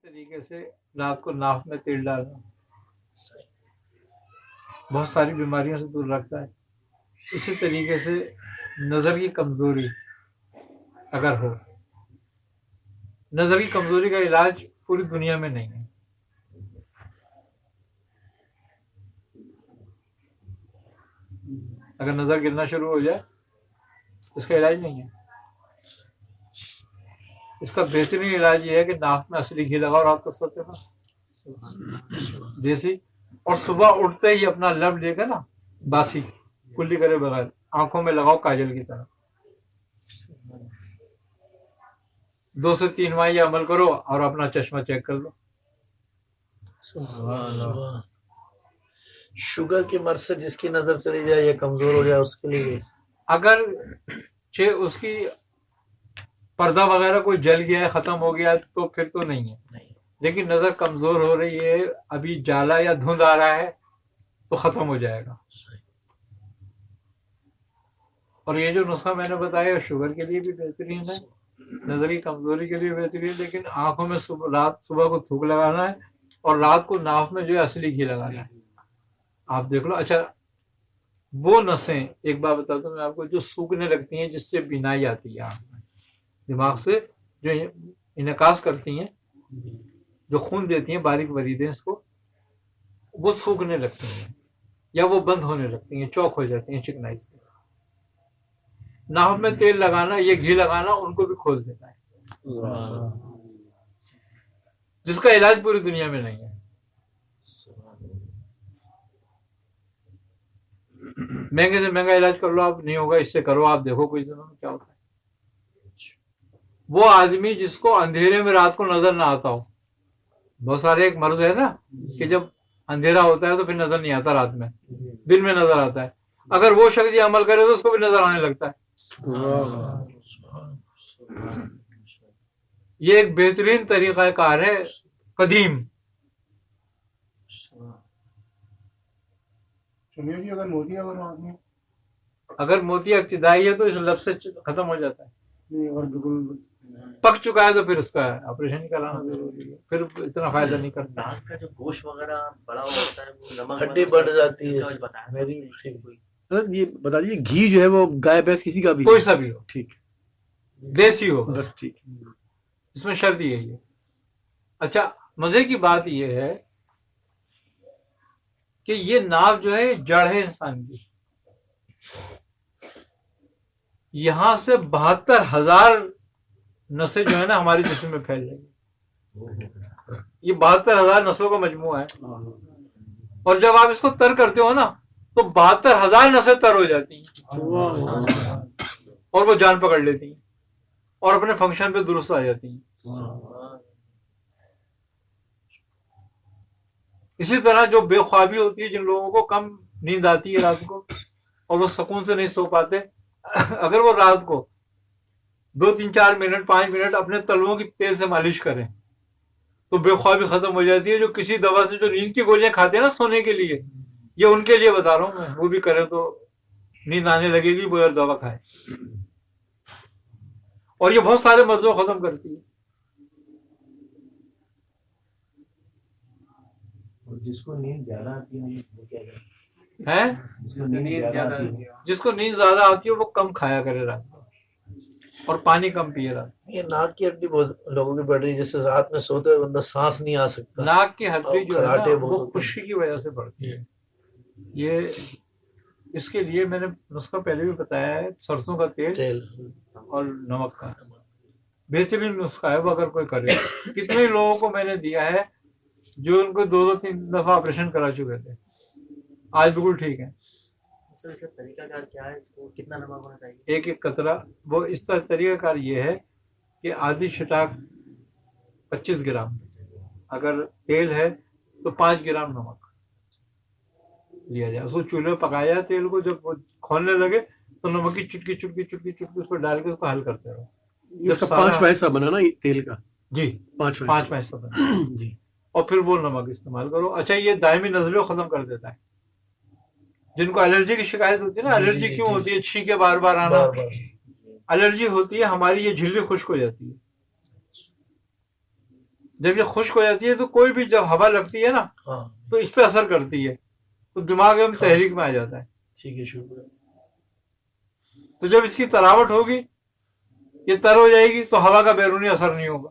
طریقے سے رات کو ناک میں تیل ڈالنا بہت ساری بیماریوں سے دور رکھتا ہے. اسی طریقے سے نظر کی کمزوری اگر ہو، نظر کی کمزوری کا علاج پوری دنیا میں نہیں ہے. اگر نظر گرنا شروع ہو جائے اس کا علاج نہیں ہے. اس کا بہترین علاج یہ ہے کہ ناک میں اصلی گھی لگاؤ رات کو سوتے وقت دیسی، اور صبح اٹھتے ہی اپنا لب لے کر نا باسی کلی کرے بغیر آنکھوں میں لگاؤ کاجل کی طرح. 2 سے 3 ماہ یہ عمل کرو اور اپنا چشمہ چیک کر لو. شوگر کی مرض سے جس کی نظر چلی جائے یا کمزور ہو جائے اس کے لیے اگر اس کی پردہ وغیرہ کوئی جل گیا ہے ختم ہو گیا تو پھر تو نہیں ہے، لیکن نظر کمزور ہو رہی ہے، ابھی جالا یا دھند آ رہا ہے تو ختم ہو جائے گا. اور یہ جو نسخہ میں نے بتایا شوگر کے لیے بھی بہترین ہے، نظر کی کمزوری کے لیے بہترین، لیکن آنکھوں میں صبح کو تھوک لگانا ہے اور رات کو ناک میں جو ہے اصلی گھی لگانا ہے. آپ دیکھ لو. اچھا وہ نسیں ایک بار بتاتا ہوں میں آپ کو جو سوکھنے لگتی ہیں، جس سے بینائی آتی ہے آنکھ میں، دماغ سے جو انعکاس کرتی ہیں، جو خون دیتی ہیں، باریک وریدیں اس کو، وہ سوکھنے لگتی ہیں یا وہ بند ہونے لگتی ہیں، چوک ہو جاتی ہیں چکنائی سے. ناک میں تیل لگانا، یہ گھی لگانا ان کو بھی کھول دیتا ہے، جس کا علاج پوری دنیا میں نہیں ہے. مہنگے سے مہنگا علاج کر لو آپ، نہیں ہوگا، اس سے کرو آپ، دیکھو کچھ دنوں میں کیا ہوتا ہے. وہ آدمی جس کو اندھیرے میں رات کو نظر نہ آتا ہو، بہت سارے ایک مرض ہے نا کہ جب اندھیرا ہوتا ہے تو پھر نظر نہیں آتا، رات میں دن میں نظر آتا ہے. اگر وہ شخص یہ عمل کرے تو اس کو بھی نظر آنے لگتا ہے. یہ ایک بہترین طریقہ کار ہے قدیم. اگر موتی ابتدائی ہے تو اس لفظ سے ختم ہو جاتا ہے. پک چکا ہے تو پھر اس کا آپریشن ہی کرانا ضروری ہے، پھر اتنا فائدہ نہیں کرتا. ناک کا جو گوشت وغیرہ بڑا ہوتا ہے وہ نمک ہڈی بڑھ جاتی ہے. یہ بتا دیجیے گھی جو ہے وہ گائے بھینس کسی کا بھی کوئی سا بھی ہو، ٹھیک، دیسی ہو بس ٹھیک. اس میں شرط یہ ہے. اچھا مزے کی بات یہ ہے کہ یہ ناف جو ہے جڑ ہے انسان کی، یہاں سے 72,000 نسیں جو ہے نا ہمارے جسم میں پھیل جائیں گی. یہ 72,000 نسوں کا مجموعہ ہے، اور جب آپ اس کو تر کرتے ہو نا تو 72,000 نسیں تر ہو جاتی ہیں اور وہ جان پکڑ لیتی ہیں اور اپنے فنکشن پہ درست آ جاتی ہیں. اسی طرح جو بے خوابی ہوتی ہے، جن لوگوں کو کم نیند آتی ہے رات کو اور وہ سکون سے نہیں سو پاتے، اگر وہ رات کو 2 3 4 منٹ 5 منٹ اپنے تلووں کی تیل سے مالش کریں تو بے خوابی ختم ہو جاتی ہے. جو کسی دوا سے جو نیند کی گولیاں کھاتے ہیں نا سونے کے لیے، یہ ان کے لیے بتا رہا ہوں میں، وہ بھی کریں تو نیند آنے لگے گی بغیر دوا کھائے، اور یہ بہت سارے مرضوں کو ختم کرتی ہے. جس کو نیند زیادہ آتی ہے جس کو نیند زیادہ آتی ہے وہ کم کھایا کرے رات کو اور پانی کم پیے رات. یہ ناک کی ہڈی بہت لوگوں کی بڑھ رہی ہے، جس سے رات میں سوتے ہوئے بندہ سانس نہیں آ سکتا. ناک کی ہڈی جو ہے نا وہ بہت خشکی کی وجہ سے بڑھتی ہے. یہ اس کے لیے میں نے نسخہ پہلے بھی بتایا ہے، سرسوں کا تیل اور نمک کا بہترین نسخہ ہے وہ، اگر کوئی کرے. کتنے لوگوں کو میں نے دیا ہے جو ان کو 2 2 3 دفعہ آپریشن کرا چکے تھے، آج بالکل ٹھیک ہے. سر اس کا طریقہ کار کیا ہے؟ اس کو کتنا نمک ہونا چاہیے؟ ایک ایک قطرہ. وہ اس طرح طریقہ کار یہ ہے کہ آدھی چھٹاک 25 گرام، اگر تیل ہے تو 5 گرام نمک لیا جائے، اس کو چولہے پہ پکایا جائے. تیل کو جب وہ کھولنے لگے تو نمک کی چٹکی چٹکی چٹکی چٹکی اس کو ڈال کے اس کو حل کرتے رہو. اس کا 5واں حصہ بنا نا تیل کا؟ جی 5واں حصہ بنا جی. اور پھر وہ نمک استعمال کرو. اچھا یہ دائمی نزلے کو ختم کر دیتا ہے. جن کو الرجی کی شکایت ہوتی ہے نا، الرجی کیوں ہوتی ہے؟ چھینکے بار بار آنا، الرجی ہوتی ہے ہماری، یہ جھلی خشک ہو جاتی ہے. جب یہ خشک ہو جاتی ہے تو کوئی بھی جب ہوا لگتی ہے نا ہاں تو اس پہ اثر کرتی ہے، تو دماغ میں تحریک میں آ جاتا ہے. ٹھیک ہے، شکریہ. تو جب اس کی تراوٹ ہوگی، یہ تر ہو جائے گی، تو ہوا کا بیرونی اثر نہیں ہوگا.